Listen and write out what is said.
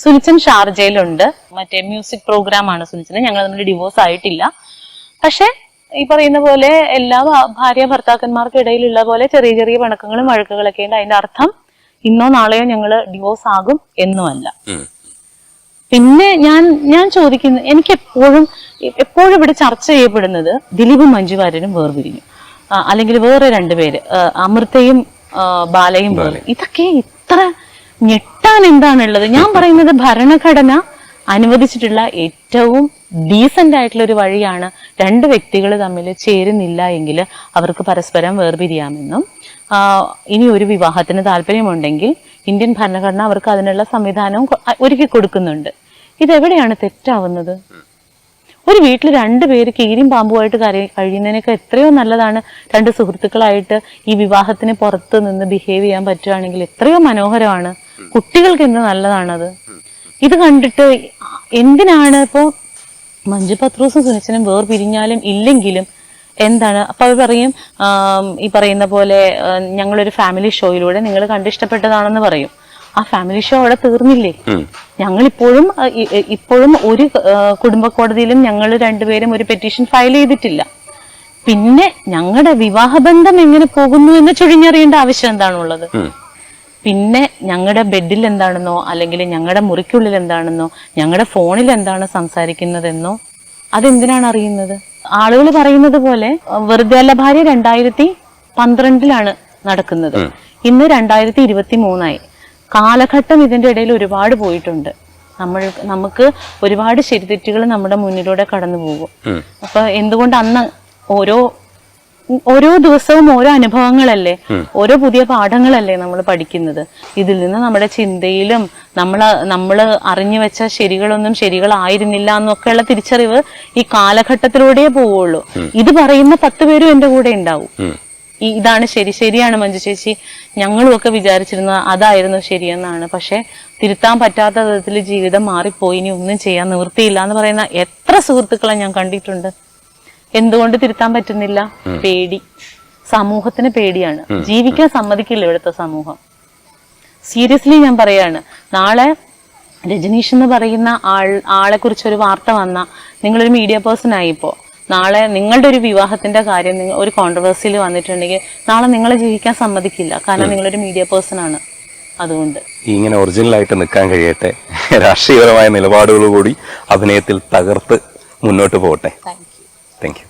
സുനിച്ചൻ ഷാർജയിലുണ്ട്. മറ്റേ music programme ആണ് സുനിച്ചന്. ഞങ്ങൾ തമ്മിൽ ഡിവോഴ്സ് ആയിട്ടില്ല. പക്ഷെ ഈ പറയുന്ന പോലെ എല്ലാ ഭാര്യ ഭർത്താക്കന്മാർക്ക് ഇടയിലുള്ള പോലെ ചെറിയ ചെറിയ പിണക്കങ്ങളും വഴക്കുകളൊക്കെ ഉണ്ട്. അതിന്റെ അർത്ഥം ഇന്നോ നാളെയോ ഞങ്ങള് ഡിവോഴ്സ് ആകും എന്നുമല്ല. പിന്നെ ഞാൻ ചോദിക്കുന്നു, എനിക്ക് എപ്പോഴും ഇവിടെ ചർച്ച ചെയ്യപ്പെടുന്നത് ദിലീപും മഞ്ജു വാര്യരും വേർപിരിഞ്ഞു, അല്ലെങ്കിൽ വേറെ രണ്ടുപേര് അമൃതയും ബാലയും വേറെ. ഇതൊക്കെ ഇത്ര ഞെട്ടാൻ എന്താണുള്ളത്? ഞാൻ പറയുന്നത് ഭരണഘടന അനുവദിച്ചിട്ടുള്ള ഏറ്റവും ഡീസന്റ് ആയിട്ടുള്ള ഒരു വഴിയാണ് രണ്ട് വ്യക്തികൾ തമ്മിൽ ചേരുന്നില്ല എങ്കിൽ അവർക്ക് പരസ്പരം വേർപിരിയാമെന്നും ഇനി ഒരു വിവാഹത്തിന് താല്പര്യമുണ്ടെങ്കിൽ ഇന്ത്യൻ ഭരണഘടന അവർക്ക് അതിനുള്ള സംവിധാനവും ഒരുക്കി കൊടുക്കുന്നുണ്ട്. ഇതെവിടെയാണ് തെറ്റാവുന്നത്? ഒരു വീട്ടിൽ രണ്ടുപേര് കീരിയും പാമ്പുമായിട്ട് കഴിയുന്നതിനൊക്കെ എത്രയോ നല്ലതാണ് രണ്ട് സുഹൃത്തുക്കളായിട്ട് ഈ വിവാഹത്തിന് പുറത്ത് നിന്ന് ബിഹേവ് ചെയ്യാൻ പറ്റുകയാണെങ്കിൽ എത്രയോ മനോഹരമാണ്. കുട്ടികൾക്ക് എന്ത് നല്ലതാണത്. ഇത് കണ്ടിട്ട് എന്തിനാണ് ഇപ്പോ മഞ്ജു പത്രോസും സുനിച്ചനും വേർപിരിഞ്ഞാലും ഇല്ലെങ്കിലും എന്താണ് അപ്പൊ അവർ പറയും, ഈ പറയുന്ന പോലെ ഞങ്ങളൊരു ഫാമിലി ഷോയിലൂടെ നിങ്ങൾ കണ്ടിഷ്ടപ്പെട്ടതാണെന്ന് പറയും. ആ ഫാമിലി ഷോ അവിടെ തീർന്നില്ലേ? ഇപ്പോഴും ഒരു കുടുംബ കോടതിയിലും ഞങ്ങൾ രണ്ടുപേരും ഒരു പെറ്റീഷൻ ഫയൽ ചെയ്തിട്ടില്ല. പിന്നെ ഞങ്ങളുടെ വിവാഹബന്ധം എങ്ങനെ പോകുന്നു എന്ന് ചുഴിഞ്ഞറിയേണ്ട ആവശ്യം എന്താണുള്ളത്? പിന്നെ ഞങ്ങളുടെ ബെഡിൽ എന്താണെന്നോ അല്ലെങ്കിൽ ഞങ്ങളുടെ മുറിക്കുള്ളിൽ എന്താണെന്നോ ഞങ്ങളുടെ ഫോണിൽ എന്താണ് സംസാരിക്കുന്നതെന്നോ അതെന്തിനാണ് അറിയുന്നത്? ആളുകൾ പറയുന്നത് പോലെ വെറുതെ അല്ല ഭാര്യ 2012 നടക്കുന്നത്. ഇന്ന് 2023 കാലഘട്ടം ഇതിന്റെ ഇടയിൽ ഒരുപാട് പോയിട്ടുണ്ട്. നമുക്ക് ഒരുപാട് ശരിതെറ്റുകൾ നമ്മുടെ മുന്നിലൂടെ കടന്നു പോകും. അപ്പൊ എന്തുകൊണ്ട് അന്ന് ഓരോ ദിവസവും ഓരോ അനുഭവങ്ങളല്ലേ, ഓരോ പുതിയ പാഠങ്ങളല്ലേ നമ്മൾ പഠിക്കുന്നത്. ഇതിൽ നിന്ന് നമ്മുടെ ചിന്തയിലും നമ്മള് അറിഞ്ഞു വെച്ച ശരികളൊന്നും ശരികളായിരുന്നില്ല എന്നൊക്കെയുള്ള തിരിച്ചറിവ് ഈ കാലഘട്ടത്തിലൂടെ പോവുള്ളൂ. ഇത് പറയുന്ന 10 പേരും എന്റെ കൂടെ ഉണ്ടാവും. ഇതാണ് ശരിയാണ് മഞ്ജു ചേച്ചി, ഞങ്ങളും ഒക്കെ വിചാരിച്ചിരുന്നത് അതായിരുന്നു ശരിയെന്നാണ്. പക്ഷെ തിരുത്താൻ പറ്റാത്ത വിധത്തിൽ ജീവിതം മാറിപ്പോയി, ഇനി ഒന്നും ചെയ്യാൻ നിവൃത്തിയില്ല എന്ന് പറയുന്ന എത്ര സുഹൃത്തുക്കളെ ഞാൻ കണ്ടിട്ടുണ്ട്. എന്തുകൊണ്ട് തിരുത്താൻ പറ്റുന്നില്ല? പേടി. സമൂഹത്തിന് പേടിയാണ്. ജീവിക്കാൻ സമ്മതിക്കില്ല ഇവിടുത്തെ സമൂഹം. സീരിയസ്ലി ഞാൻ പറയാണ്, നാളെ രജനീഷ് എന്ന് പറയുന്ന ആളെ കുറിച്ച് ഒരു വാർത്ത വന്ന, നിങ്ങളൊരു മീഡിയ പേഴ്സൺ ആയിപ്പോ നാളെ നിങ്ങളുടെ ഒരു വിവാഹത്തിന്റെ കാര്യം ഒരു കോൺട്രവേഴ്സിയിൽ വന്നിട്ടുണ്ടെങ്കിൽ നാളെ നിങ്ങളെ ജീവിക്കാൻ സമ്മതിക്കില്ല. കാരണം നിങ്ങളൊരു മീഡിയ പേഴ്സൺ ആണ്. അതുകൊണ്ട് ഇങ്ങനെ ഒറിജിനലായിട്ട് നിൽക്കാൻ കഴിയട്ടെ, രാഷ്ട്രീയപരമായ നിലപാടുകൾ കൂടി അഭിനയത്തിൽ തകർത്ത് മുന്നോട്ട് പോകട്ടെ. Thank you. Thank you.